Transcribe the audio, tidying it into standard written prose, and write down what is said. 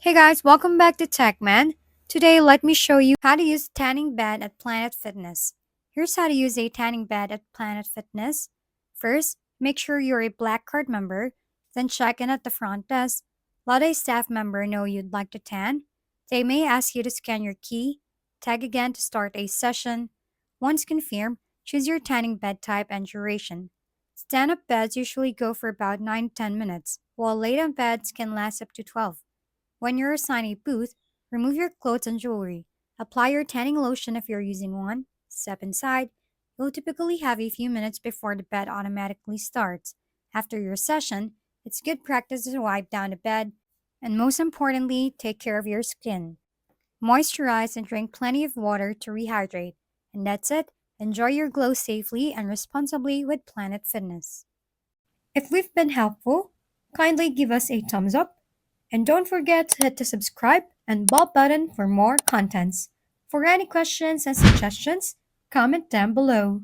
Hey guys, welcome back to TechMan. Today, let me show you how to use tanning bed at Planet Fitness. Here's how to use a tanning bed at Planet Fitness. First, make sure you're a Black Card member, then check in at the front desk. Let a staff member know you'd like to tan. They may ask you to scan your key, tag again to start a session. Once confirmed, choose your tanning bed type and duration. Stand up beds usually go for about 9 to 10 minutes, while lay down beds can last up to 12. When you're assigned a booth, remove your clothes and jewelry. Apply your tanning lotion if you're using one. Step inside. You'll typically have a few minutes before the bed automatically starts. After your session, it's good practice to wipe down the bed and most importantly, take care of your skin. Moisturize and drink plenty of water to rehydrate. And that's it. Enjoy your glow safely and responsibly with Planet Fitness. If we've been helpful, kindly give us a thumbs up and don't forget to hit the subscribe and bell button for more contents. For any questions and suggestions, comment down below.